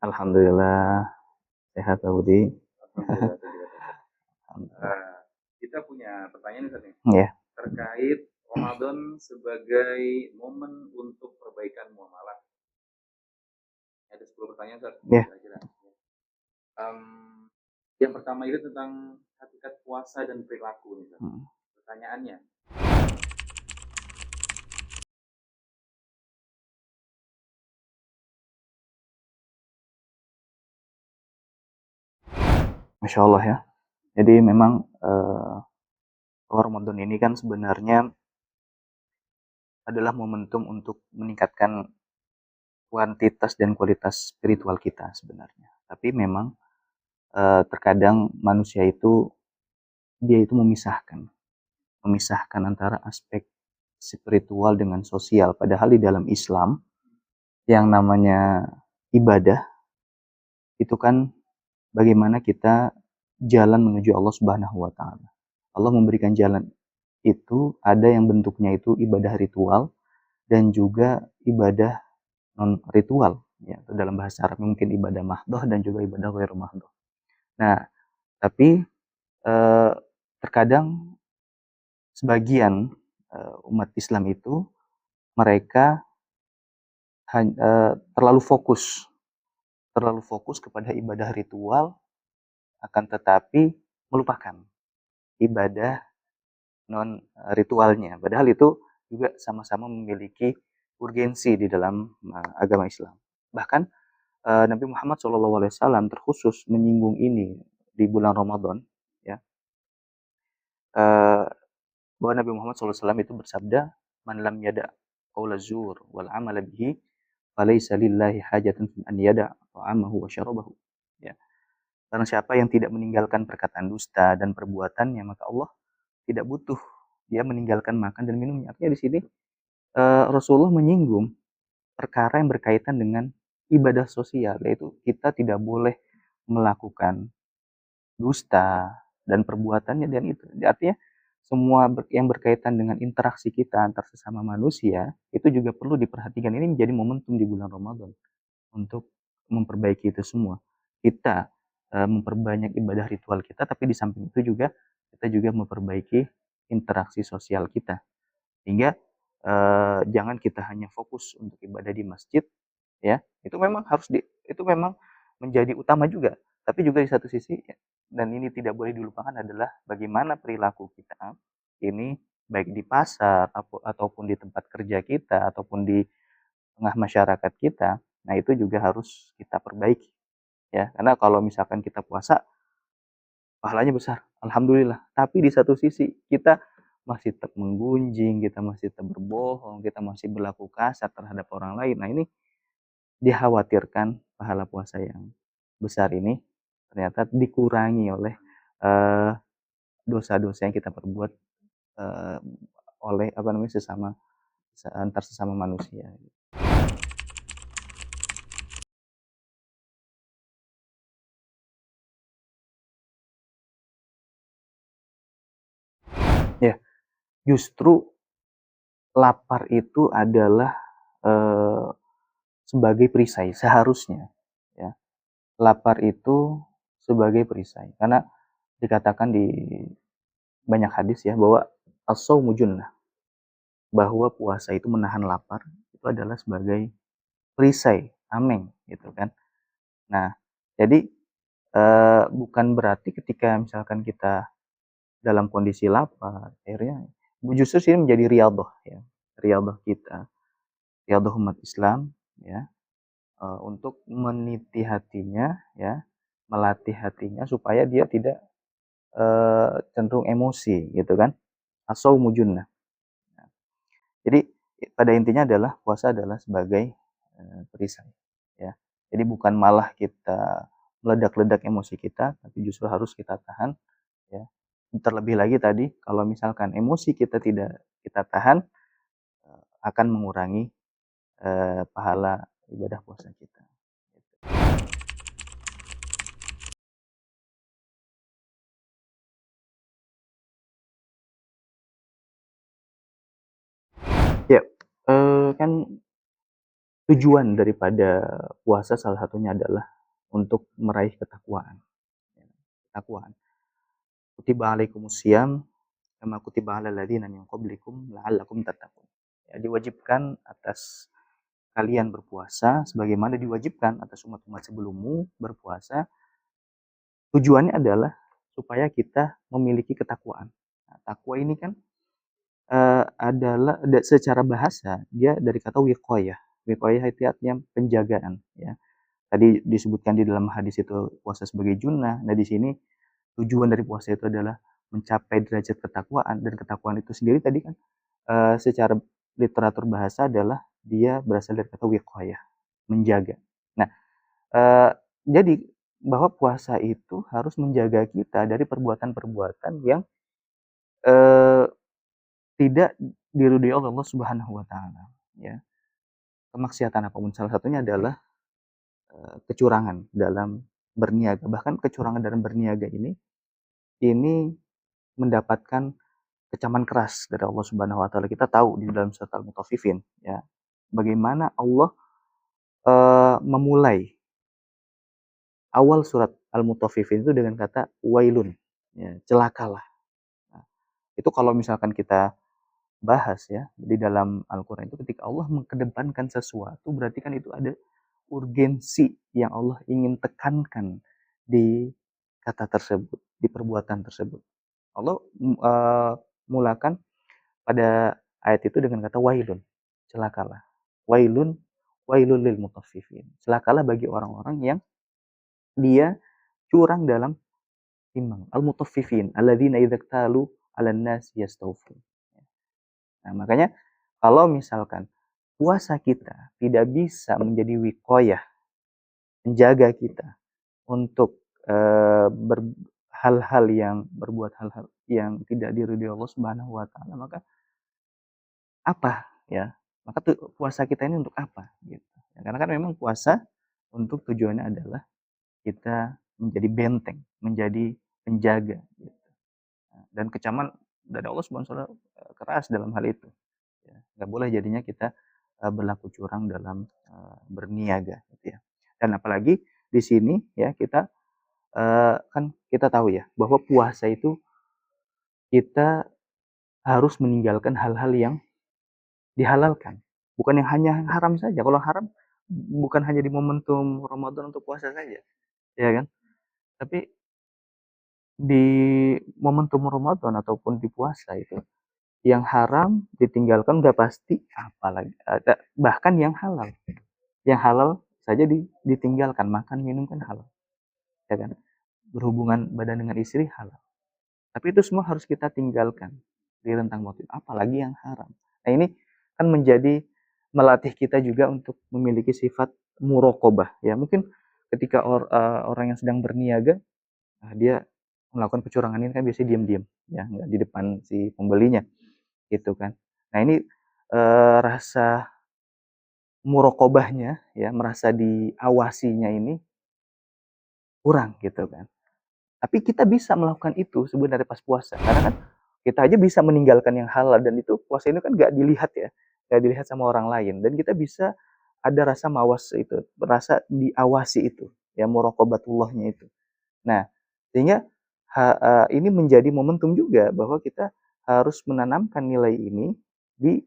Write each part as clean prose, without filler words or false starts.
Alhamdulillah sehat Pak Budi. Alhamdulillah saya juga sehat. Kita punya pertanyaan nih Ustaz nih, Ya, terkait Ramadan sebagai momen untuk perbaikan muamalah. Ada 10 pertanyaan Ustaz, ya. kira-kira. Em, yang pertama itu tentang hakikat puasa dan perilaku nih Ustaz. Hmm. Pertanyaannya, Masya Allah ya. Jadi memang Ramadan ini kan sebenarnya adalah momentum untuk meningkatkan kuantitas dan kualitas spiritual kita sebenarnya. Tapi memang terkadang manusia itu dia itu memisahkan antara aspek spiritual dengan sosial. Padahal di dalam Islam yang namanya ibadah itu kan bagaimana kita jalan menuju Allah Subhanahu wa taala. Allah memberikan jalan itu ada yang bentuknya itu ibadah ritual dan juga ibadah non ritual ya. Dalam bahasa Arab mungkin ibadah mahdoh dan juga ibadah ghairu mahdoh. Nah, tapi eh, terkadang sebagian umat Islam itu mereka terlalu fokus kepada ibadah ritual akan tetapi melupakan ibadah non ritualnya. Padahal itu juga sama-sama memiliki urgensi di dalam agama Islam. Bahkan Nabi Muhammad SAW terkhusus menyinggung ini di bulan Ramadan, ya, eh, bahwa Nabi Muhammad SAW itu bersabda, "Man lam yada qaula zur wal amala bihi, falaysa lillahi hajatun an yada ta'amahu wa syarabahu." Ya. Karena siapa yang tidak meninggalkan perkataan dusta dan perbuatannya, maka Allah tidak butuh dia meninggalkan makan dan minumnya. Artinya di sini Rasulullah menyinggung perkara yang berkaitan dengan ibadah sosial, yaitu kita tidak boleh melakukan dusta dan perbuatannya, dan itu artinya semua yang berkaitan dengan interaksi kita antar sesama manusia itu juga perlu diperhatikan. Ini menjadi momentum di bulan Ramadan untuk memperbaiki itu semua. Kita memperbanyak ibadah ritual kita, tapi di samping itu juga kita juga memperbaiki interaksi sosial kita. Sehingga jangan kita hanya fokus untuk ibadah di masjid, ya. Itu memang menjadi utama juga. Tapi juga di satu sisi, dan ini tidak boleh dilupakan, adalah bagaimana perilaku kita ini baik di pasar ataupun di tempat kerja kita ataupun di tengah masyarakat kita. Nah, itu juga harus kita perbaiki, ya. Karena kalau misalkan kita puasa pahalanya besar, alhamdulillah. Tapi di satu sisi kita masih tetap menggunjing, kita masih tetap berbohong, kita masih berlaku kasar terhadap orang lain. Nah, ini dikhawatirkan pahala puasa yang besar ini ternyata dikurangi oleh eh, dosa-dosa yang kita perbuat eh, oleh apa namanya antar sesama manusia. Ya, justru lapar itu adalah eh, sebagai perisai seharusnya, ya. Lapar itu sebagai perisai karena dikatakan di banyak hadis ya bahwa as-saumu junnah, bahwa puasa itu menahan lapar itu adalah sebagai perisai, tameng gitu kan. Nah, jadi bukan berarti ketika misalkan kita dalam kondisi lapar, akhirnya justru sih menjadi riyadhah ya, riyadhah kita, riyadhah umat Islam ya, untuk meniti hatinya ya, melatih hatinya supaya dia tidak cenderung emosi gitu kan. As-saumu junnah. Jadi pada intinya adalah puasa adalah sebagai perisai ya. Jadi bukan malah kita meledak-ledak emosi kita, tapi justru harus kita tahan ya. Terlebih lagi tadi kalau misalkan emosi kita tidak kita tahan akan mengurangi pahala ibadah puasa kita. Ya, kan tujuan daripada puasa salah satunya adalah untuk meraih ketakwaan. Ketakwaan. Kutiba alaikumusiyam kama kutiba alal ladzina min qablikum la'allakum tattaqun. Ya, diwajibkan atas kalian berpuasa sebagaimana diwajibkan atas umat-umat sebelummu berpuasa. Tujuannya adalah supaya kita memiliki ketakwaan. Nah, takwa ini kan adalah secara bahasa dia dari kata wiqayah. Wiqayah itu artinya penjagaan, ya. Tadi disebutkan di dalam hadis itu puasa sebagai junnah. Nah, di sini tujuan dari puasa itu adalah mencapai derajat ketakwaan, dan ketakwaan itu sendiri tadi kan secara literatur bahasa adalah dia berasal dari kata wiqayah, menjaga. Nah, jadi bahwa puasa itu harus menjaga kita dari perbuatan-perbuatan yang eh, tidak diridhoi oleh Allah Subhanahu wa taala, ya. Kemaksiatan apapun, salah satunya adalah kecurangan dalam berniaga. Bahkan kecurangan dalam berniaga ini mendapatkan kecaman keras dari Allah Subhanahu wa taala. Kita tahu di dalam surat Al-Mutaffifin, ya, bagaimana Allah memulai awal surat Al-Mutaffifin itu dengan kata wailun, ya, celakalah. Nah, itu kalau misalkan kita bahas, ya, di dalam Al-Qur'an itu ketika Allah mengedepankan sesuatu berarti kan itu ada urgensi yang Allah ingin tekankan di kata tersebut, di perbuatan tersebut. Allah mulakan pada ayat itu dengan kata wailun, celakalah. Wailun, wailul lil mutaffifin. Celakalah bagi orang-orang yang dia curang dalam timbang. Al-mutaffifin, alladzina idza iktalu 'alan nas yastawfun. Nah, makanya kalau misalkan puasa kita tidak bisa menjadi wiqayah, menjaga kita untuk hal-hal yang berbuat hal-hal yang tidak diridhoi Allah Subhanahu wa taala, maka apa, ya? Maka puasa kita ini untuk apa gitu. Ya, karena kan memang puasa untuk tujuannya adalah kita menjadi benteng, menjadi penjaga gitu. Dan kecaman dari Allah Subhanahu wa taala keras dalam hal itu. Ya, nggak boleh jadinya kita berlaku curang dalam berniaga gitu ya. Dan apalagi di sini ya kita kan kita tahu ya bahwa puasa itu kita harus meninggalkan hal-hal yang dihalalkan, bukan yang hanya haram saja. Kalau haram bukan hanya di momentum Ramadan untuk puasa saja, ya kan? Tapi di momentum Ramadan ataupun di puasa itu yang haram ditinggalkan udah pasti, apalagi bahkan yang halal. Yang halal saja ditinggalkan, makan minum kan halal, ya kan? Berhubungan badan dengan istri halal. Tapi itu semua harus kita tinggalkan di rentang waktu, apalagi yang haram. Nah, ini kan menjadi melatih kita juga untuk memiliki sifat muraqabah, ya. Mungkin ketika orang yang sedang berniaga, dia melakukan kecurangan ini kan biasanya diam-diam, ya, nggak di depan si pembelinya, gitu kan. Nah, ini rasa muraqabahnya, ya, merasa diawasinya ini kurang, gitu kan. Tapi kita bisa melakukan itu sebenarnya pas puasa. Karena kan kita aja bisa meninggalkan yang halal, dan itu puasa itu kan nggak dilihat ya, nggak dilihat sama orang lain. Dan kita bisa ada rasa mawas itu, merasa diawasi itu, ya, muraqabatullahnya itu. Nah, sehingga ini menjadi momentum juga bahwa kita harus menanamkan nilai ini di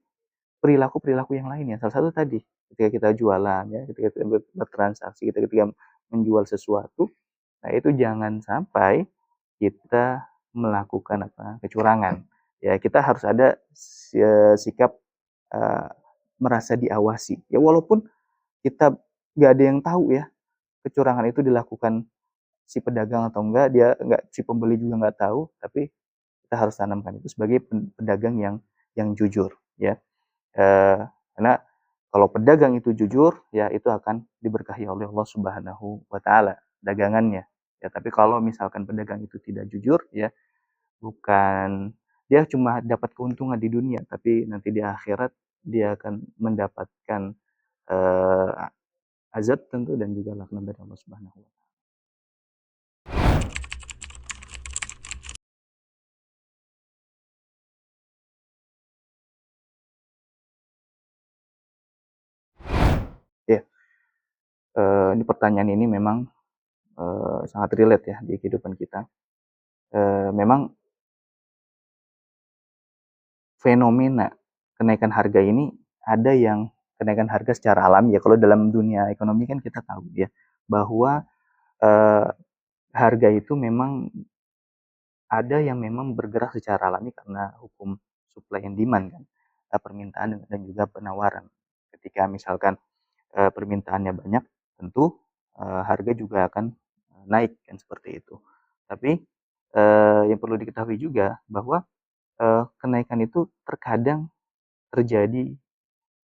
perilaku-perilaku yang lainnya. Salah satu tadi, ketika kita jualan, ya, ketika kita bertransaksi, ketika menjual sesuatu, nah itu jangan sampai kita melakukan kecurangan. Ya, kita harus ada sikap uh, merasa diawasi. Ya, walaupun kita nggak ada yang tahu ya kecurangan itu dilakukan si pedagang atau enggak, si pembeli juga nggak tahu, tapi kita harus tanamkan itu sebagai pedagang yang jujur, ya. Karena kalau pedagang itu jujur, ya itu akan diberkahi oleh Allah Subhanahu wa taala dagangannya. Ya, tapi kalau misalkan pedagang itu tidak jujur, ya, bukan, dia cuma dapat keuntungan di dunia, tapi nanti di akhirat dia akan mendapatkan eh, azab tentu, dan juga laknat dari Allah Subhanahu wa taala. Ya, ini pertanyaan ini memang sangat relate ya di kehidupan kita. Memang fenomena kenaikan harga ini ada yang kenaikan harga secara alami ya. Kalau dalam dunia ekonomi kan kita tahu ya bahwa eh, harga itu memang ada yang memang bergerak secara alami karena hukum supply and demand kan, permintaan dan juga penawaran. Ketika misalkan permintaannya banyak, tentu harga juga akan naik kan seperti itu. Tapi yang perlu diketahui juga bahwa kenaikan itu terkadang terjadi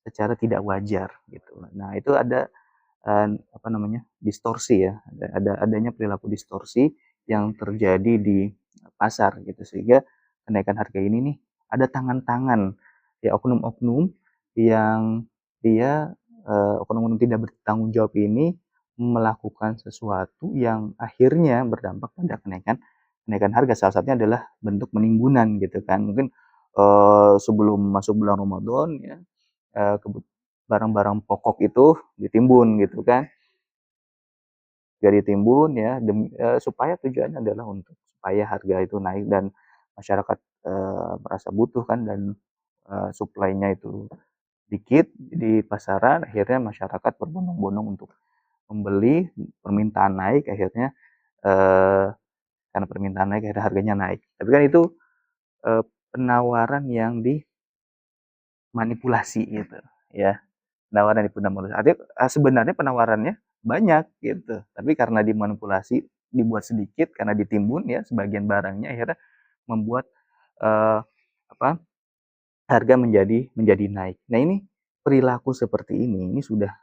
secara tidak wajar gitu. Nah, itu ada apa namanya? Distorsi ya. Adanya perilaku distorsi yang terjadi di pasar gitu sehingga kenaikan harga ini nih ada tangan-tangan ya oknum-oknum yang dia oknum-oknum tidak bertanggung jawab ini melakukan sesuatu yang akhirnya berdampak pada kenaikan kenaikan harga. Salah satunya adalah bentuk penimbunan gitu kan. Mungkin sebelum masuk bulan Ramadan ya eh, barang-barang pokok itu ditimbun gitu kan, gak ditimbun ya supaya tujuannya adalah untuk supaya harga itu naik dan masyarakat merasa butuh kan dan supply-nya itu dikit di pasaran, akhirnya masyarakat berbondong-bondong untuk membeli, permintaan naik, akhirnya eh, karena permintaan naik akhirnya harganya naik. Tapi kan itu eh, penawaran yang dimanipulasi gitu ya. Penawaran dimanipulasi. Artinya sebenarnya penawarannya banyak gitu, tapi karena dimanipulasi dibuat sedikit karena ditimbun ya sebagian barangnya akhirnya membuat eh, apa harga menjadi naik. Nah ini perilaku seperti ini sudah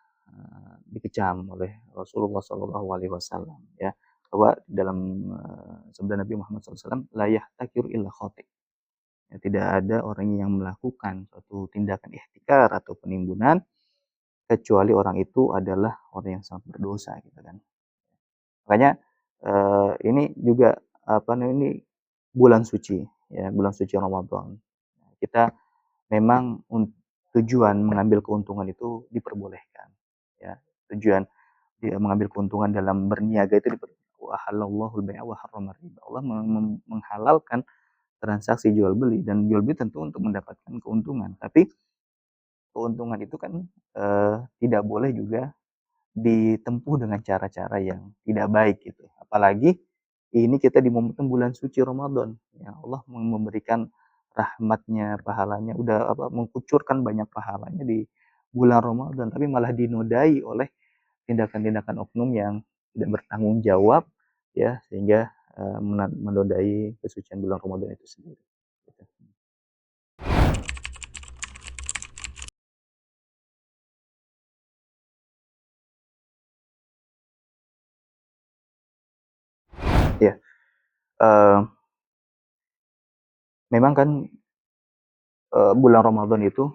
dikecam oleh Rasulullah Shallallahu Alaihi Wasallam ya bahwa dalam sabda Nabi Muhammad SAW la yahtakiru illa khati. Ya, tidak ada orang yang melakukan suatu tindakan ihtikar atau penimbunan kecuali orang itu adalah orang yang sangat berdosa gitu kan. Makanya ini juga apa namanya ini bulan suci ya, bulan suci Ramadan. Kita memang tujuan mengambil keuntungan itu diperbolehkan ya. Tujuan dia mengambil keuntungan dalam berniaga itu wa halallahu al-bai'a wa harrama riba. Allah menghalalkan transaksi jual beli dan jual beli tentu untuk mendapatkan keuntungan. Tapi keuntungan itu kan tidak boleh juga ditempuh dengan cara-cara yang tidak baik gitu. Apalagi ini kita di momentum bulan suci Ramadan. Ya Allah memberikan rahmatnya, pahalanya, udah apa mengkucurkan banyak pahalanya di bulan Ramadan, tapi malah dinodai oleh tindakan-tindakan oknum yang tidak bertanggung jawab ya sehingga menodai kesucian bulan Ramadan itu sendiri. Gitu. Ya, uh, memang kan bulan Ramadan itu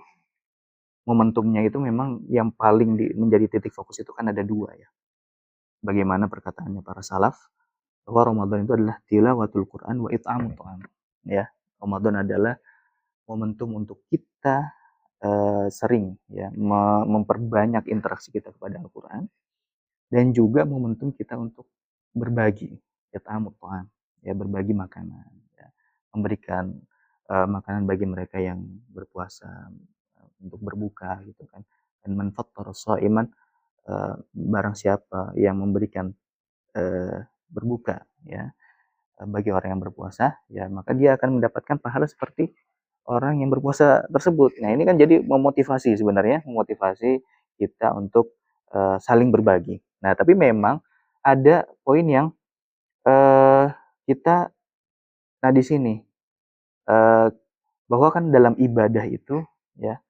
momentumnya itu memang yang paling menjadi titik fokus itu kan ada dua ya. Bagaimana perkataannya para salaf bahwa Ramadan itu adalah tilawatul Quran wa it'amut ta'am. Ya, Ramadan adalah momentum untuk kita sering ya memperbanyak interaksi kita kepada Al-Quran dan juga momentum kita untuk berbagi it'amut ta'am ya berbagi makanan ya. Memberikan makanan bagi mereka yang berpuasa untuk berbuka gitu kan dan man fattara sha'iman barang siapa yang memberikan berbuka ya bagi orang yang berpuasa ya maka dia akan mendapatkan pahala seperti orang yang berpuasa tersebut. Nah, ini kan jadi memotivasi sebenarnya, memotivasi kita untuk saling berbagi. Nah, tapi memang ada poin yang uh, kita nah di sini uh, bahwa kan dalam ibadah itu ya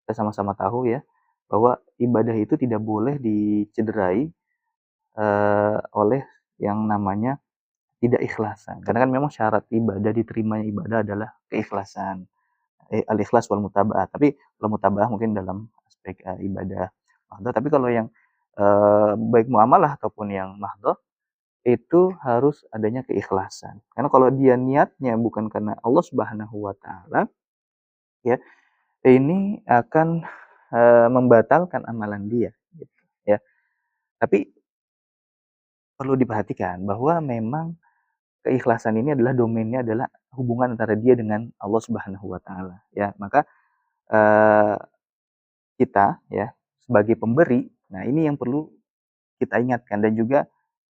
kita sama-sama tahu ya bahwa ibadah itu tidak boleh dicederai oleh yang namanya tidak ikhlasan. Karena kan memang syarat ibadah diterimanya ibadah adalah keikhlasan. Al-ikhlas wal mutaba'ah. Tapi kalau mutaba'ah mungkin dalam aspek ibadah mahdoh. Tapi kalau yang baik muamalah ataupun yang mahdoh itu harus adanya keikhlasan. Karena kalau dia niatnya bukan karena Allah Subhanahu wa taala ya, ini akan membatalkan amalan dia gitu ya. Tapi perlu diperhatikan bahwa memang keikhlasan ini adalah domainnya adalah hubungan antara dia dengan Allah Subhanahu wa taala ya. Maka eh, kita ya sebagai pemberi, nah ini yang perlu kita ingatkan dan juga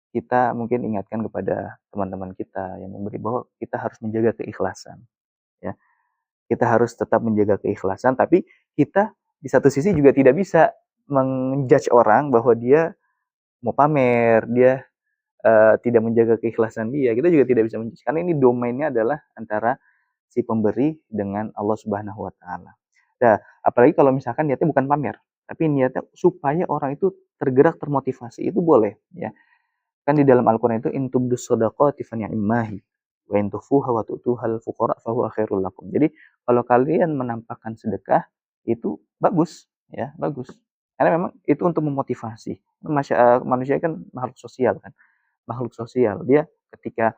kita mungkin ingatkan kepada teman-teman kita yang memberi bahwa kita harus menjaga keikhlasan ya. Kita harus tetap menjaga keikhlasan, tapi kita di satu sisi juga tidak bisa menjudge orang bahwa dia mau pamer, dia tidak menjaga keikhlasan dia. Kita juga tidak bisa menjudge karena ini domainnya adalah antara si pemberi dengan Allah Subhanahu wa taala. Nah, apalagi kalau misalkan niatnya bukan pamer, tapi niatnya supaya orang itu tergerak, termotivasi, itu boleh ya. Kan di dalam Al-Qur'an itu in tubdus shadaqati fa ni'mahi wa in tukhfuha wa tu'tuhal fuqara fa huwa khairul lakum. Jadi kalau kalian menampakkan sedekah itu bagus ya, bagus. Karena memang itu untuk memotivasi. Manusia kan makhluk sosial kan. Makhluk sosial. Dia ketika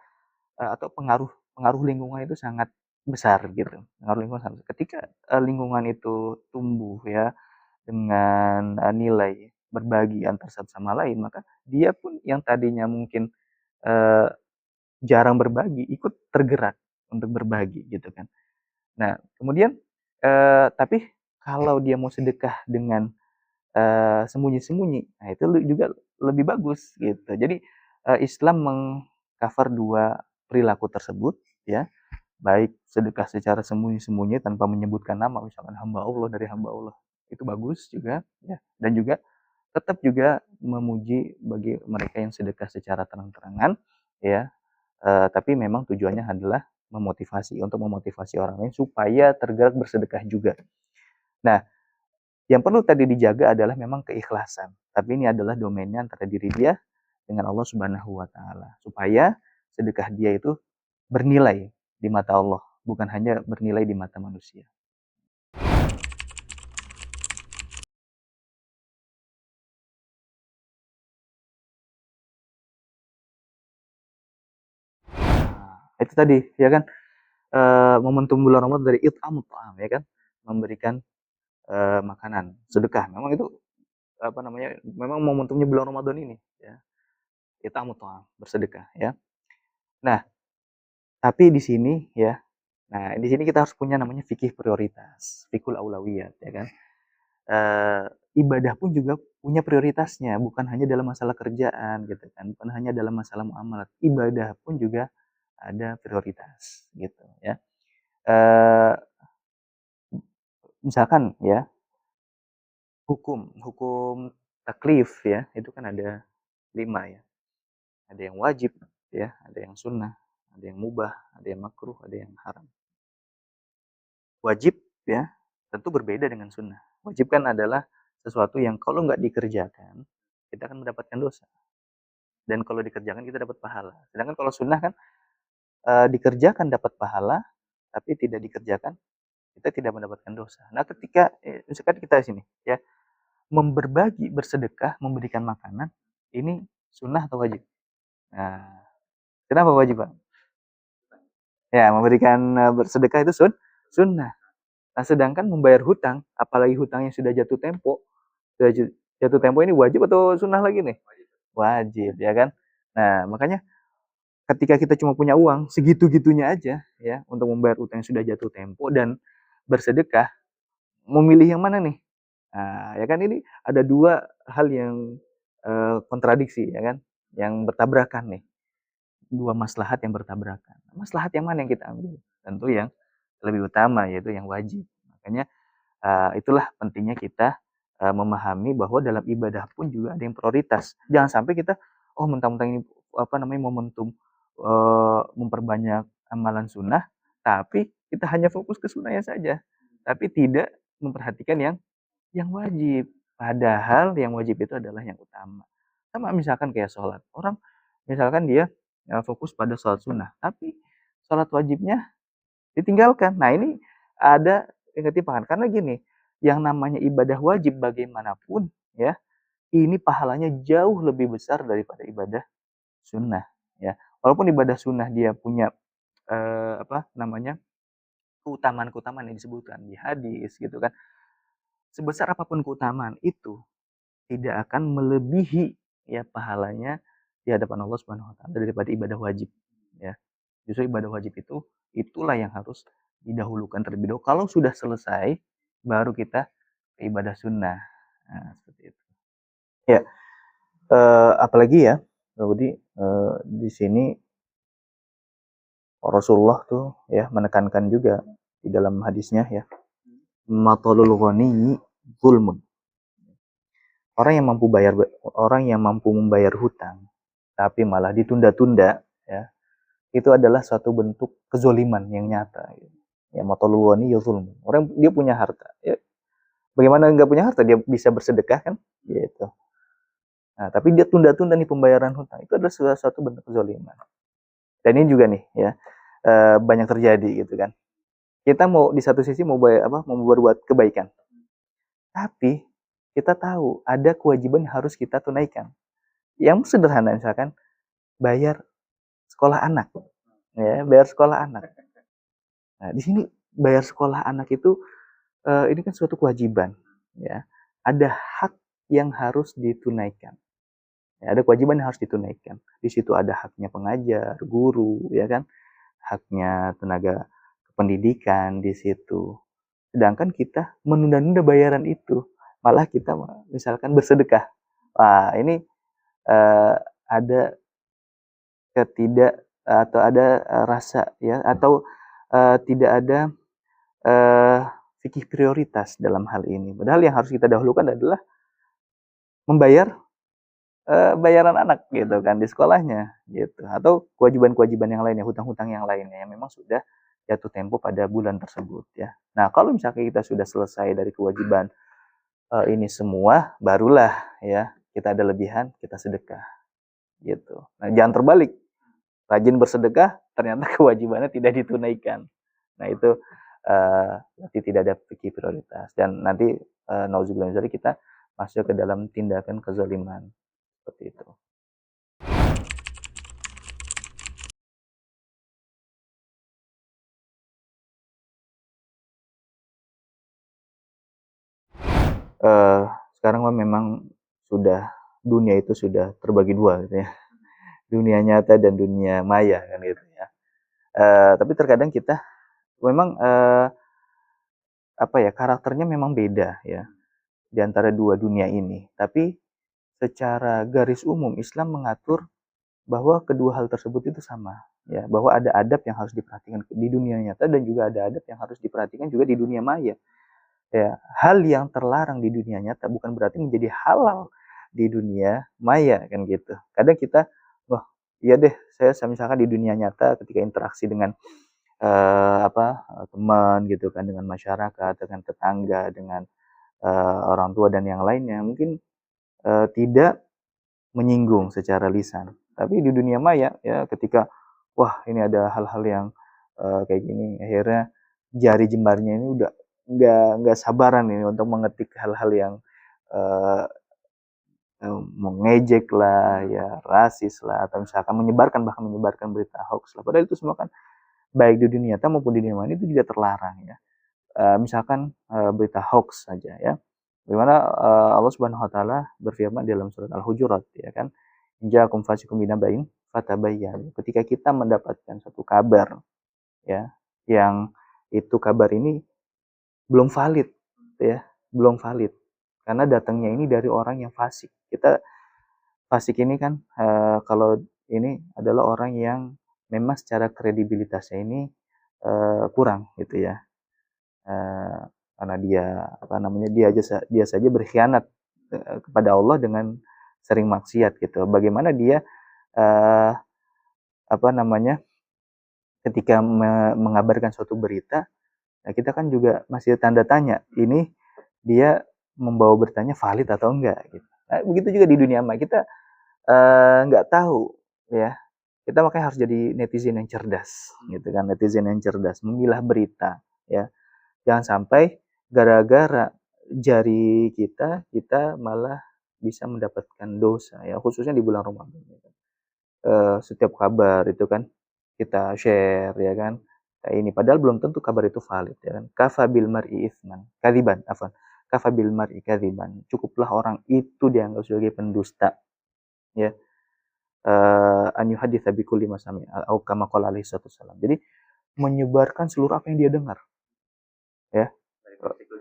atau pengaruh pengaruh lingkungan itu sangat besar gitu. Pengaruh lingkungan sangat besar. Ketika lingkungan itu tumbuh ya dengan nilai berbagi antar satu sama lain, maka dia pun yang tadinya mungkin eh, jarang berbagi ikut tergerak untuk berbagi gitu kan. Nah kemudian tapi kalau dia mau sedekah dengan sembunyi-sembunyi, nah itu juga lebih bagus gitu. Jadi Islam mengcover dua perilaku tersebut ya, baik sedekah secara sembunyi-sembunyi tanpa menyebutkan nama, misalkan hamba Allah dari hamba Allah, itu bagus juga ya, dan juga tetap juga memuji bagi mereka yang sedekah secara terang-terangan ya, tapi memang tujuannya adalah memotivasi, untuk memotivasi orang lain supaya tergerak bersedekah juga. Nah, yang perlu tadi dijaga adalah memang keikhlasan, tapi ini adalah domainnya antara diri dia dengan Allah Subhanahu wa taala, supaya sedekah dia itu bernilai di mata Allah, bukan hanya bernilai di mata manusia. Nah, itu tadi ya kan, momentum bulan Ramadan dari it'amut ta'am ya kan, memberikan makanan, sedekah. Memang itu apa namanya? Memang momentumnya bulan Ramadan ini ya. It'amut ta'am, bersedekah ya. Nah, tapi di sini ya. Nah, di sini kita harus punya namanya fikih prioritas, fikul aulawiyat ya kan. Eh, ibadah pun juga punya prioritasnya, bukan hanya dalam masalah kerjaan gitu kan, bukan hanya dalam masalah muamalat. Ibadah pun juga ada prioritas gitu ya. Eh, misalkan ya hukum hukum taklif ya itu kan ada 5 ya, ada yang wajib ya, ada yang sunnah, ada yang mubah, ada yang makruh, ada yang haram. Wajib ya tentu berbeda dengan sunnah. Wajib kan adalah sesuatu yang kalau nggak dikerjakan kita akan mendapatkan dosa, dan kalau dikerjakan kita dapat pahala. Sedangkan kalau sunnah kan dikerjakan dapat pahala, tapi tidak dikerjakan kita tidak mendapatkan dosa. Nah ketika misalkan kita di sini ya, berbagi, bersedekah, memberikan makanan, ini sunnah atau wajib? Nah, kenapa wajib, Pak? Ya, memberikan bersedekah itu sunnah. Nah, sedangkan membayar hutang, apalagi hutangnya sudah jatuh tempo, sudah jatuh tempo ini wajib atau sunnah lagi nih? Wajib, ya kan? Nah, makanya ketika kita cuma punya uang segitu-gitunya aja ya untuk membayar hutang yang sudah jatuh tempo dan bersedekah, memilih yang mana nih? Nah, ya kan ini ada dua hal yang kontradiksi ya kan, yang bertabrakan nih. Dua maslahat yang bertabrakan. Maslahat yang mana yang kita ambil? Tentu yang lebih utama yaitu yang wajib. Makanya itulah pentingnya kita memahami bahwa dalam ibadah pun juga ada yang prioritas. Jangan sampai kita oh mentang-mentang ini apa namanya momentum memperbanyak amalan sunnah, tapi kita hanya fokus ke sunnahnya saja, tapi tidak memperhatikan yang wajib. Padahal yang wajib itu adalah yang utama. Sama misalkan kayak sholat. Orang misalkan dia fokus pada sholat sunnah, tapi sholat wajibnya ditinggalkan. Nah ini ada yang ketimpangan. Karena gini, yang namanya ibadah wajib bagaimanapun ya, ini pahalanya jauh lebih besar daripada ibadah sunnah. Ya, walaupun ibadah sunnah dia punya apa namanya keutamaan-keutamaan yang disebutkan di hadis gitu kan. Sebesar apapun keutamaan itu tidak akan melebihi ya pahalanya di hadapan Allah Subhanahu wa taala daripada ibadah wajib, ya. Justru ibadah wajib itulah yang harus didahulukan terlebih dahulu. Kalau sudah selesai, baru kita ke ibadah sunnah. Nah, seperti itu. Ya, apalagi ya, Budi, di sini Rasulullah tuh ya menekankan juga di dalam hadisnya ya, matalul ghani zulmun. Orang yang mampu membayar hutang tapi malah ditunda-tunda ya, itu adalah suatu bentuk kezoliman yang nyata. Ya, matalul ghani zulmun. Orang dia punya harta, ya, bagaimana nggak punya harta dia bisa bersedekah kan? Gitu. Nah, tapi dia tunda-tunda nih pembayaran hutang. Itu adalah suatu bentuk kezoliman. Dan ini juga nih ya, banyak terjadi gitu kan. Kita mau di satu sisi mau berbuat kebaikan. Tapi kita tahu ada kewajiban yang harus kita tunaikan. Yang sederhana misalkan bayar sekolah anak. Ya, bayar sekolah anak. Nah, di sini bayar sekolah anak itu ini kan suatu kewajiban ya. Ada hak yang harus ditunaikan. Ya, ada kewajiban yang harus ditunaikan. Di situ ada haknya pengajar, guru, ya kan? Haknya tenaga pendidikan di situ. Sedangkan kita menunda-nunda bayaran itu. Malah kita misalkan bersedekah. Wah, ini ada ada rasa ya, atau tidak ada fikih prioritas dalam hal ini. Padahal yang harus kita dahulukan adalah membayar bayaran anak gitu kan di sekolahnya gitu, atau kewajiban-kewajiban yang lainnya, hutang-hutang yang lainnya yang memang sudah jatuh tempo pada bulan tersebut ya. Nah, kalau misalnya kita sudah selesai dari kewajiban ini semua, barulah ya kita ada lebihan, kita sedekah gitu. Nah, jangan terbalik. Rajin bersedekah ternyata kewajibannya tidak ditunaikan. Nah, itu nanti tidak ada fikih prioritas dan nanti nauzubillah min dzalik kita masuk ke dalam tindakan kezaliman. Seperti itu. Sekarang memang sudah dunia itu sudah terbagi dua gitu ya. Dunia nyata dan dunia maya kan gitu ya. Tapi terkadang kita memang karakternya memang beda ya di antara dua dunia ini. Tapi secara garis umum Islam mengatur bahwa kedua hal tersebut itu sama ya, bahwa ada adab yang harus diperhatikan di dunia nyata dan juga ada adab yang harus diperhatikan juga di dunia maya. Ya, hal yang terlarang di dunia nyata bukan berarti menjadi halal di dunia maya kan gitu. Kadang kita, wah, iya deh, saya misalkan di dunia nyata ketika interaksi dengan teman gitu kan, dengan masyarakat, dengan tetangga, dengan orang tua dan yang lainnya, mungkin tidak menyinggung secara lisan. Tapi di dunia maya ya ketika wah ini ada hal-hal yang kayak gini, akhirnya jari jembarnya ini udah nggak sabaran ini untuk mengetik hal-hal yang uh, mengejek lah, ya rasis lah, atau misalkan bahkan menyebarkan berita hoax lah. Padahal itu semua kan baik di dunia nyata maupun di dunia maya itu juga terlarang ya. Misalkan berita hoax saja ya. Bagaimana Allah Subhanahu wa taala berfirman dalam surat Al-Hujurat ya kan, "Ja'akum fasiqun binaba'in fatabayyanu." Ketika kita mendapatkan satu kabar ya, yang itu kabar ini belum valid ya, belum valid. Karena datangnya ini dari orang yang fasik. Fasik ini kan kalau ini adalah orang yang memang secara kredibilitasnya ini kurang gitu ya. Karena dia saja berkhianat kepada Allah dengan sering maksiat gitu. Bagaimana dia uh, ketika mengabarkan suatu berita, nah kita kan juga masih tanda tanya, ini dia membawa beritanya valid atau enggak gitu. Nah, begitu juga di dunia maya kita nggak tahu ya. Kita makanya harus jadi netizen yang cerdas gitu kan, netizen yang cerdas memilah berita ya. Jangan sampai gara-gara jari kita malah bisa mendapatkan dosa ya, khususnya di bulan Ramadan. Setiap kabar itu kan kita share ya kan. Kayak ini padahal belum tentu kabar itu valid ya kan. Kafa bil mar'i itsman, kadziban, afwan. Kafa bil mar'i kadziban. Cukuplah orang itu dianggap sebagai pendusta ya. an yuhaditsa bi kulli ma sami'a atau kama qala alaihi wasallam. Jadi menyebarkan seluruh apa yang dia dengar, ya.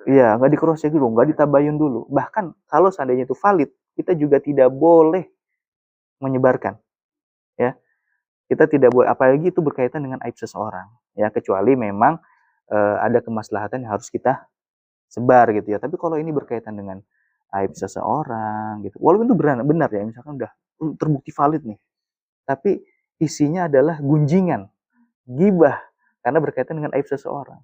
Iya, nggak di-cross check dulu, nggak ditabayun dulu. Bahkan kalau seandainya itu valid, kita juga tidak boleh menyebarkan, ya. Kita tidak boleh, apalagi itu berkaitan dengan aib seseorang, ya, kecuali memang ada kemaslahatan yang harus kita sebar gitu ya. Tapi kalau ini berkaitan dengan aib seseorang gitu, walaupun itu benar ya, misalkan udah terbukti valid nih, tapi isinya adalah gunjingan, gibah, karena berkaitan dengan aib seseorang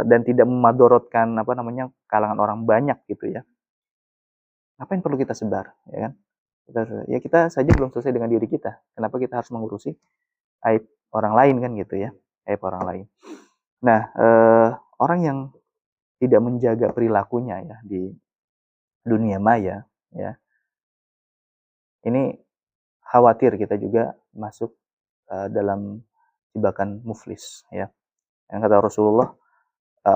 dan tidak memadorotkan apa namanya kalangan orang banyak gitu ya. Apa yang perlu kita sebar, ya kan? Kita saja belum selesai dengan diri kita. Kenapa kita harus mengurusi aib orang lain kan gitu ya? Aib orang lain. Nah, orang yang tidak menjaga perilakunya ya di dunia maya, ya, ini khawatir kita juga masuk dalam jebakan muflis, ya. Yang kata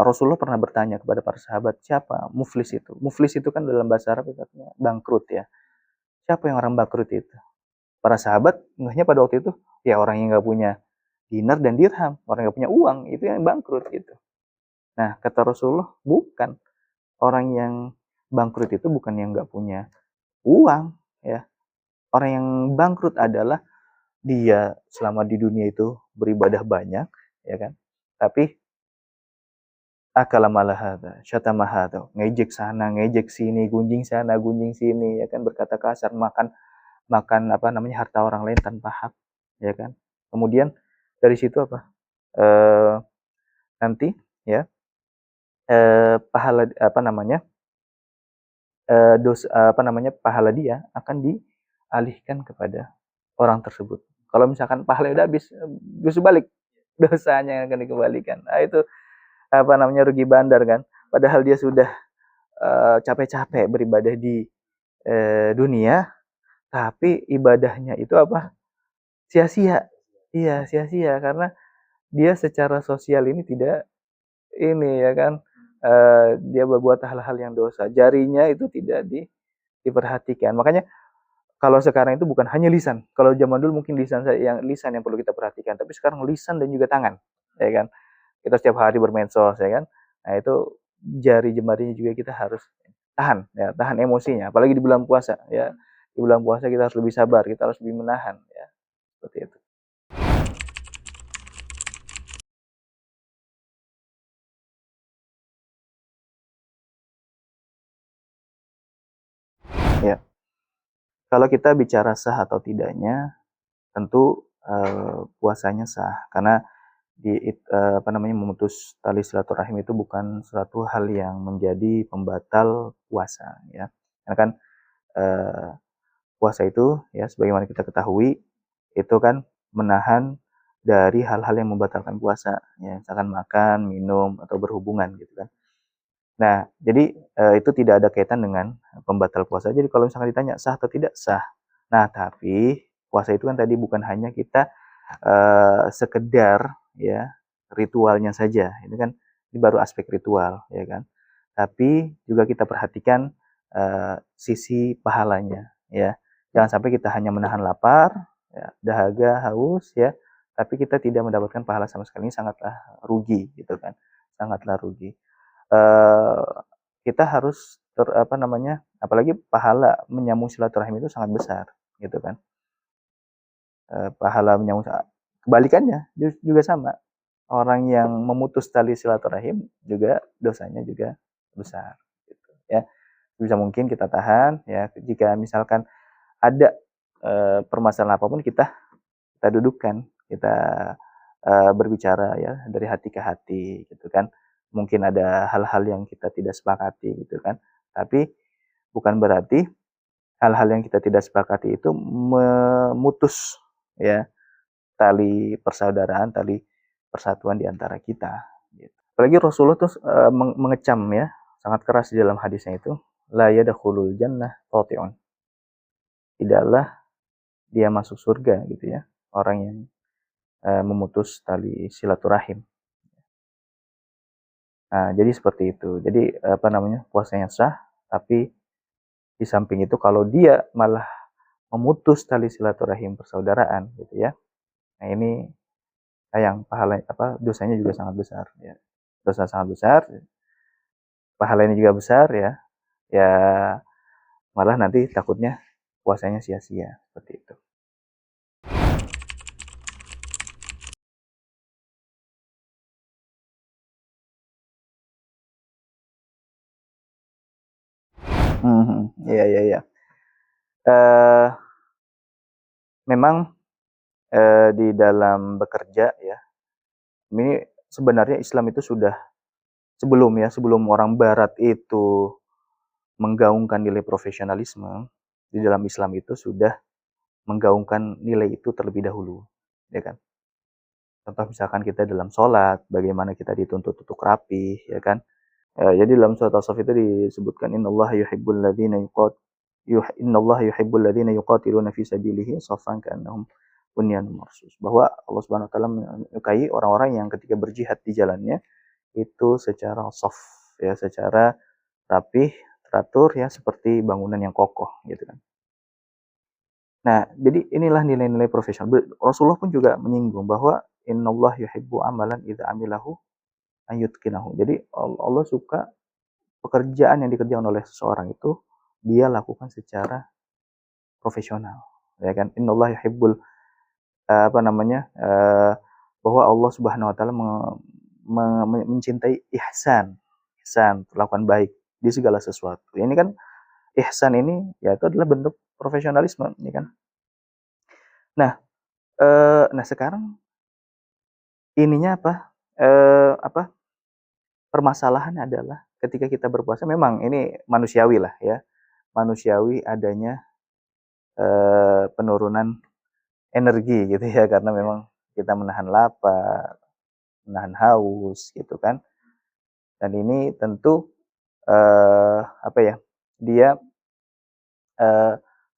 Rasulullah pernah bertanya kepada para sahabat, siapa muflis itu? Muflis itu kan dalam bahasa Arab itu artinya bangkrut ya. Siapa yang orang bangkrut itu? Para sahabat ngehnya pada waktu itu, ya orang yang nggak punya dinar dan dirham, orang yang nggak punya uang, itu yang bangkrut gitu. Nah, kata Rasulullah, bukan. Orang yang bangkrut itu bukan yang nggak punya uang, ya. Orang yang bangkrut adalah dia selama di dunia itu beribadah banyak, ya kan? Tapi akala malahada, syatamahada, ngejek sana, ngejek sini, gunjing sana, gunjing sini, ya kan, berkata kasar, makan makan apa namanya harta orang lain tanpa hak, ya kan. Kemudian dari situ apa? Nanti ya pahala apa namanya? Apa namanya? Pahala dia akan dialihkan kepada orang tersebut. Kalau misalkan pahala udah habis, justru balik dosanya yang akan dikembalikan. Nah, itu apa namanya rugi bandar kan. Padahal dia sudah capek-capek beribadah di dunia, tapi ibadahnya itu apa? Sia-sia. Iya, sia-sia karena dia secara sosial ini tidak ini ya kan dia berbuat hal-hal yang dosa. Jarinya itu tidak diperhatikan. Makanya kalau sekarang itu bukan hanya lisan. Kalau zaman dulu mungkin lisan yang perlu kita perhatikan, tapi sekarang lisan dan juga tangan, ya kan? Kita setiap hari bermedsos, ya kan? Nah, itu jari jemarinya juga kita harus tahan, ya, tahan emosinya. Apalagi di bulan puasa, ya. Di bulan puasa kita harus lebih sabar, kita harus lebih menahan, ya. Seperti itu. Ya, kalau kita bicara sah atau tidaknya, tentu puasanya sah karena apa namanya memutus tali silaturahim itu bukan suatu hal yang menjadi pembatal puasa ya. Karena kan eh, puasa itu ya sebagaimana kita ketahui itu kan menahan dari hal-hal yang membatalkan puasa ya, misalkan makan, minum atau berhubungan gitu kan. Nah, jadi itu tidak ada kaitan dengan pembatal puasa. Jadi kalau misalkan ditanya sah atau tidak sah. Nah, tapi puasa itu kan tadi bukan hanya kita sekedar ya ritualnya saja. Ini kan ini baru aspek ritual ya kan. Tapi juga kita perhatikan sisi pahalanya ya. Jangan sampai kita hanya menahan lapar, ya, dahaga, haus ya, tapi kita tidak mendapatkan pahala sama sekali. Ini sangatlah rugi gitu kan. Sangatlah rugi. Eh, kita harus apa namanya? Apalagi pahala menyambung silaturahim itu sangat besar gitu kan. Pahala menyambung kebalikannya juga sama. Orang yang memutus tali silaturahim juga dosanya juga besar gitu ya. Bisa mungkin kita tahan ya jika misalkan ada permasalahan apapun kita dudukkan, kita berbicara ya dari hati ke hati gitu kan. Mungkin ada hal-hal yang kita tidak sepakati gitu kan. Tapi bukan berarti hal-hal yang kita tidak sepakati itu memutus ya tali persaudaraan, tali persatuan di antara kita. Gitu. Apalagi Rasulullah tuh mengecam ya, sangat keras di dalam hadisnya itu, la yadkhulul jannah qati'un. Tidaklah dia masuk surga gitu ya, orang yang memutus tali silaturahim. Nah, jadi seperti itu. Jadi apa namanya? Puasanya sah, tapi di samping itu kalau dia malah memutus tali silaturahim persaudaraan gitu ya. Nah, ini sayang pahala dosanya juga sangat besar ya. Dosa sangat besar, pahalanya juga besar ya. Ya malah nanti takutnya puasanya sia-sia seperti itu. Iya iya iya. Eh memang di dalam bekerja ya, ini sebenarnya Islam itu sudah sebelum orang Barat itu menggaungkan nilai profesionalisme, di dalam Islam itu sudah menggaungkan nilai itu terlebih dahulu, ya kan? Contoh misalkan kita dalam sholat, bagaimana kita dituntut untuk rapi, ya kan? Jadi dalam surat As-Saff itu disebutkan innallaha yuhibbul ladzina yuqatiluna fi sabilihi shaffan ka'annahum bunyanun marsus. Bahwa Allah Subhanahu wa taala menyukai orang-orang yang ketika berjihad di jalannya itu secara shaf, ya, secara rapih, teratur ya, seperti bangunan yang kokoh gitu kan. Nah, jadi inilah nilai-nilai profesional. Rasulullah pun juga menyinggung bahwa innallaha yuhibbu amalan idza amilahu ayyutqinahu. Jadi Allah suka pekerjaan yang dikerjakan oleh seseorang itu dia lakukan secara profesional, ya kan? Innallaha yuhibbul bahwa Allah Subhanahu wa taala mencintai ihsan, ihsan, perlakuan baik di segala sesuatu. Ini kan ihsan ini ya itu adalah bentuk profesionalisme, ya kan? Nah, sekarang ininya apa? Permasalahannya adalah ketika kita berpuasa memang ini manusiawi lah ya. Manusiawi adanya penurunan energi gitu ya, karena memang kita menahan lapar, menahan haus gitu kan. Dan ini tentu dia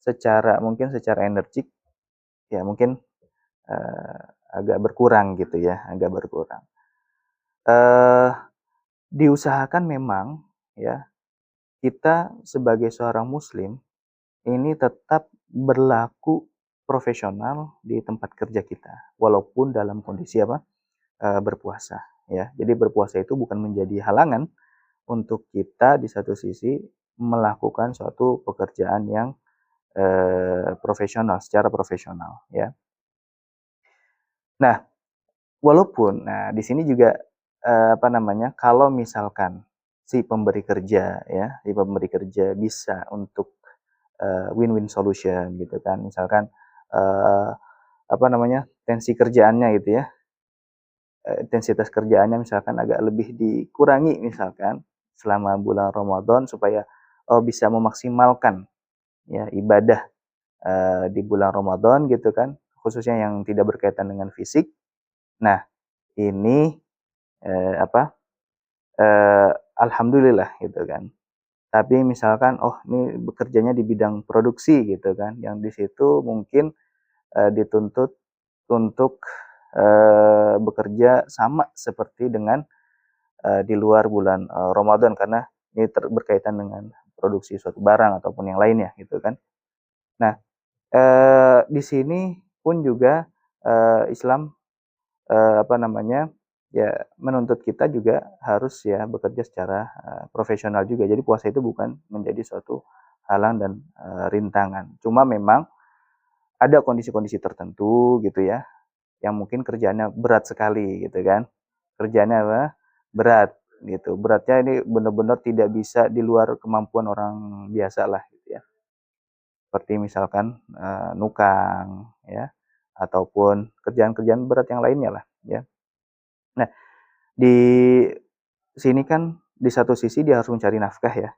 secara energik ya mungkin agak berkurang gitu ya, agak berkurang. Diusahakan memang ya kita sebagai seorang muslim ini tetap berlaku profesional di tempat kerja kita walaupun dalam kondisi berpuasa ya. Jadi berpuasa itu bukan menjadi halangan untuk kita di satu sisi melakukan suatu pekerjaan yang profesional, secara profesional ya. Nah, di sini juga kalau misalkan si pemberi kerja ya, si pemberi kerja bisa untuk win-win solution gitu kan. Misalkan tensi kerjaannya gitu ya. Intensitas kerjaannya misalkan agak lebih dikurangi misalkan selama bulan Ramadan supaya bisa memaksimalkan ya ibadah di bulan Ramadan gitu kan, khususnya yang tidak berkaitan dengan fisik. Nah, ini alhamdulillah gitu kan. Tapi misalkan ini bekerjanya di bidang produksi gitu kan, yang di situ mungkin dituntut untuk bekerja sama seperti dengan di luar bulan Ramadan karena ini berkaitan dengan produksi suatu barang ataupun yang lainnya gitu kan. Nah, di sini pun juga Islam ya menuntut kita juga harus ya bekerja secara profesional juga. Jadi puasa itu bukan menjadi suatu halang dan rintangan. Cuma memang ada kondisi-kondisi tertentu gitu ya, yang mungkin kerjaannya berat sekali gitu kan. Kerjaannya berat gitu. Beratnya ini benar-benar tidak bisa di luar kemampuan orang biasa lah gitu ya. Seperti misalkan nukang ya, ataupun kerjaan-kerjaan berat yang lainnya lah ya. Nah, di sini kan di satu sisi dia harus mencari nafkah ya.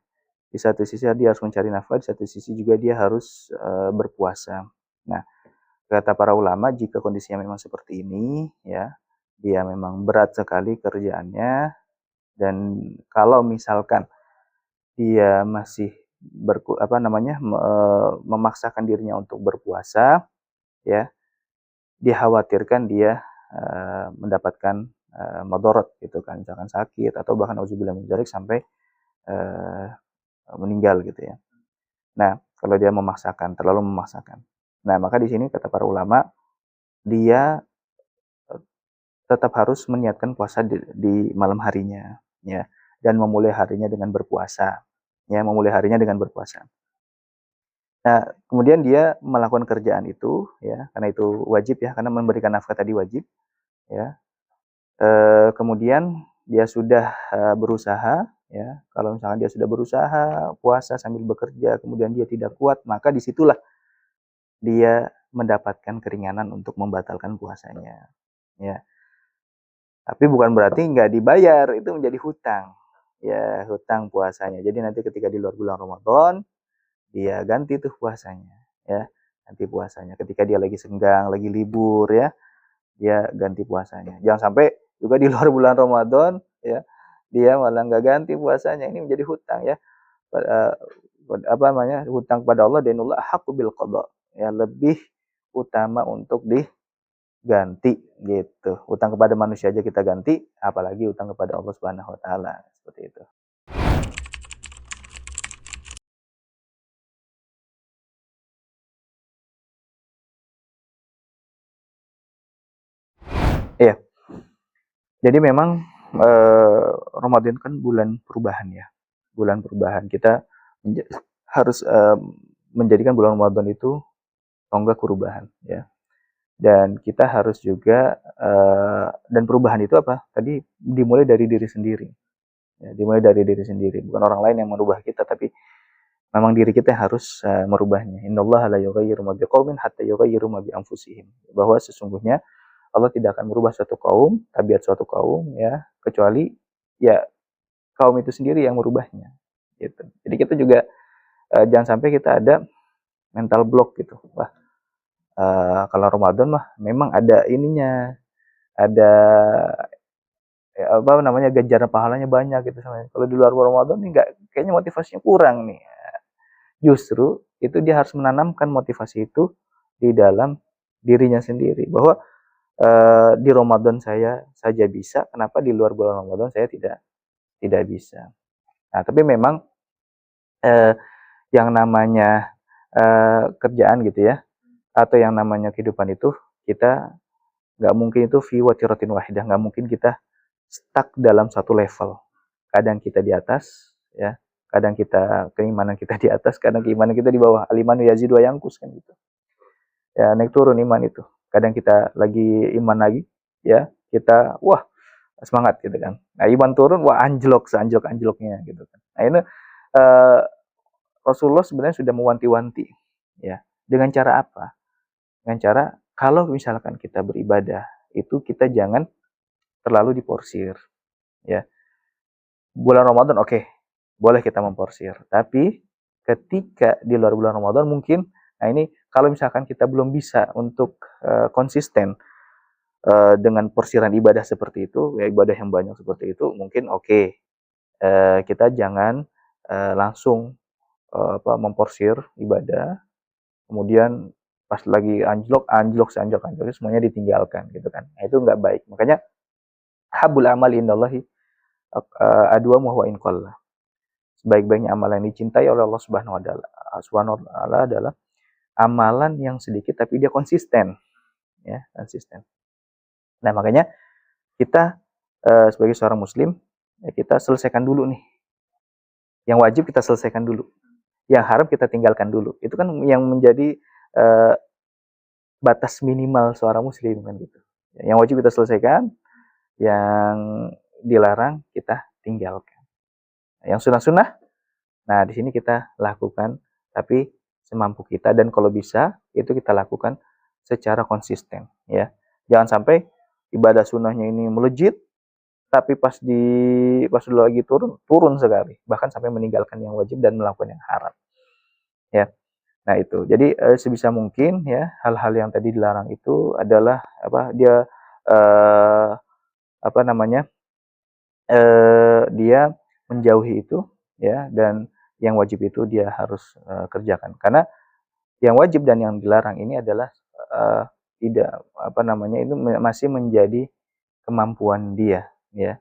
Di satu sisi dia harus mencari nafkah, di satu sisi juga dia harus berpuasa. Nah, kata para ulama jika kondisinya memang seperti ini ya, dia memang berat sekali kerjaannya dan kalau misalkan dia masih memaksakan dirinya untuk berpuasa ya, dikhawatirkan dia mendapatkan madorot gitu kan, misalkan sakit atau bahkan auzubillah min dzalik sampai meninggal gitu ya. Nah, kalau dia memaksakan, terlalu memaksakan. Nah, maka di sini kata para ulama, dia tetap harus meniatkan puasa di malam harinya, ya, dan memulai harinya dengan berpuasa, ya, memulai harinya dengan berpuasa. Nah, kemudian dia melakukan kerjaan itu, ya, karena itu wajib ya, karena memberikan nafkah tadi wajib, ya. Kemudian dia sudah berusaha, ya, kalau misalnya dia sudah berusaha puasa sambil bekerja, kemudian dia tidak kuat, maka disitulah dia mendapatkan keringanan untuk membatalkan puasanya, ya. Tapi bukan berarti nggak dibayar, itu menjadi hutang, ya, hutang puasanya. Jadi nanti ketika di luar bulan Ramadan, dia ganti tuh puasanya, ya, ganti puasanya. Ketika dia lagi senggang, lagi libur, ya, dia ganti puasanya. Jangan sampai juga di luar bulan Ramadan, ya, dia malah nggak ganti puasanya. Ini menjadi hutang, ya. Apa namanya, hutang kepada Allah, denullah haqqu bil qada, ya, lebih utama untuk diganti gitu. Hutang kepada manusia aja kita ganti, apalagi hutang kepada Allah Subhanahu wa taala, seperti itu. Iya. Jadi memang Ramadan kan bulan perubahan, ya. Bulan perubahan. Kita harus menjadikan bulan Ramadan itu tonggak perubahan, ya. Dan kita harus juga dan perubahan itu apa? Tadi dimulai dari diri sendiri. Ya, dimulai dari diri sendiri. Bukan orang lain yang merubah kita, tapi memang diri kita yang harus merubahnya. Innallaha la yughayyiru ma biqaumin hatta yughayyiru ma bi anfusihim. Bahwa sesungguhnya Allah tidak akan merubah suatu kaum, tabiat suatu kaum, ya, kecuali ya kaum itu sendiri yang merubahnya. Gitu. Jadi kita juga jangan sampai kita ada mental block gitu. Wah, kalau Ramadan mah memang ada ininya, ada apa namanya, ganjaran pahalanya banyak gitu sama. Kalau di luar Ramadan nih nggak, kayaknya motivasinya kurang nih. Justru itu dia harus menanamkan motivasi itu di dalam dirinya sendiri, bahwa di Ramadan saya saja bisa, kenapa di luar bulan Ramadan saya tidak bisa. Nah, tapi memang eh, yang namanya kerjaan gitu ya, atau yang namanya kehidupan itu, kita nggak mungkin itu fi watiratin wahidah, nggak mungkin kita stuck dalam satu level. Kadang kita di atas, ya, kadang kita keimanan kita di atas, kadang keimanan kita di bawah. Al-imanu yazidu wa yanqus, kan gitu. Ya, naik turun iman itu. Kadang kita lagi iman lagi, ya, kita wah semangat gitu kan. Nah, iman turun, wah anjlok seanjlok-anjloknya gitu kan. Nah, ini uh, Rasulullah sebenarnya sudah mewanti-wanti, ya. Dengan cara apa? Dengan cara kalau misalkan kita beribadah itu kita jangan terlalu diporsir, ya. Bulan Ramadan oke, boleh kita memporsir. Tapi ketika di luar bulan Ramadan mungkin, nah ini kalau misalkan kita belum bisa untuk konsisten dengan porsiran ibadah seperti itu, ya, ibadah yang banyak seperti itu, mungkin oke, kita jangan langsung memporsir ibadah, kemudian pas lagi anjlok seanjlok-anjloknya semuanya ditinggalkan gitu kan. Nah, itu nggak baik. Makanya habul amal indallahi adwa wa in qalla. Sebaik-baiknya amalan yang dicintai oleh Allah Subhanahu wa taala adalah amalan yang sedikit tapi dia konsisten, ya, konsisten. Nah, makanya kita sebagai seorang muslim, ya, kita selesaikan dulu nih. Yang wajib kita selesaikan dulu. Yang haram kita tinggalkan dulu. Itu kan yang menjadi uh, batas minimal seorang muslim kan gitu. Yang wajib kita selesaikan, yang dilarang kita tinggalkan. Yang sunnah-sunnah, nah di sini kita lakukan, tapi semampu kita, dan kalau bisa itu kita lakukan secara konsisten, ya. Jangan sampai ibadah sunnahnya ini melejit, tapi pas dulu lagi turun sekali, bahkan sampai meninggalkan yang wajib dan melakukan yang haram, ya. Nah itu, jadi sebisa mungkin, ya, hal-hal yang tadi dilarang itu adalah apa, dia apa namanya, dia menjauhi itu, ya, dan yang wajib itu dia harus kerjakan, karena yang wajib dan yang dilarang ini adalah tidak apa namanya, itu masih menjadi kemampuan dia, ya.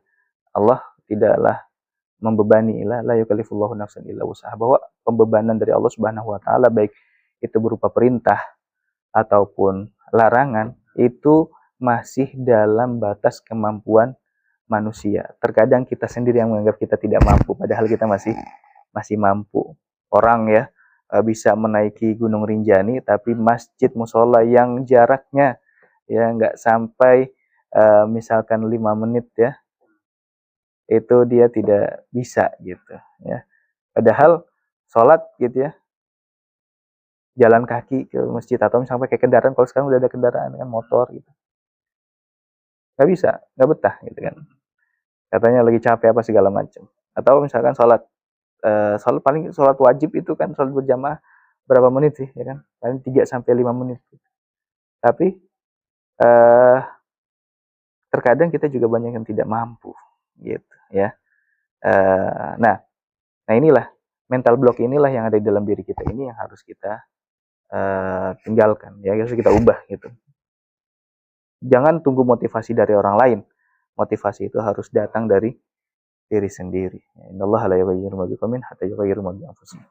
Allah tidaklah membebani, la yukallifullahu nafsan illa wus'aha, bahwa pembebanan dari Allah Subhanahu wa taala baik itu berupa perintah ataupun larangan itu masih dalam batas kemampuan manusia. Terkadang kita sendiri yang menganggap kita tidak mampu, padahal kita masih mampu. Orang ya bisa menaiki Gunung Rinjani, tapi masjid musola yang jaraknya ya nggak sampai misalkan 5 menit ya, itu dia tidak bisa gitu ya. Padahal sholat gitu ya, jalan kaki ke masjid atau misalnya pakai kendaraan, kalau sekarang udah ada kendaraan kan, motor gitu, nggak bisa, nggak betah gitu kan, katanya lagi capek apa segala macam. Atau misalkan sholat paling sholat wajib itu kan, sholat berjamaah berapa menit sih ya kan, paling 3 sampai 5 menit. Tapi eh, terkadang kita juga banyak yang tidak mampu gitu ya. Nah inilah mental block inilah yang ada di dalam diri kita ini, yang harus kita tinggalkan ya, harus kita ubah gitu. Jangan tunggu motivasi dari orang lain, motivasi itu harus datang dari diri sendiri. Innallaha la yughayyiru ma biqaumin hatta yughayyiru ma bi anfusihim.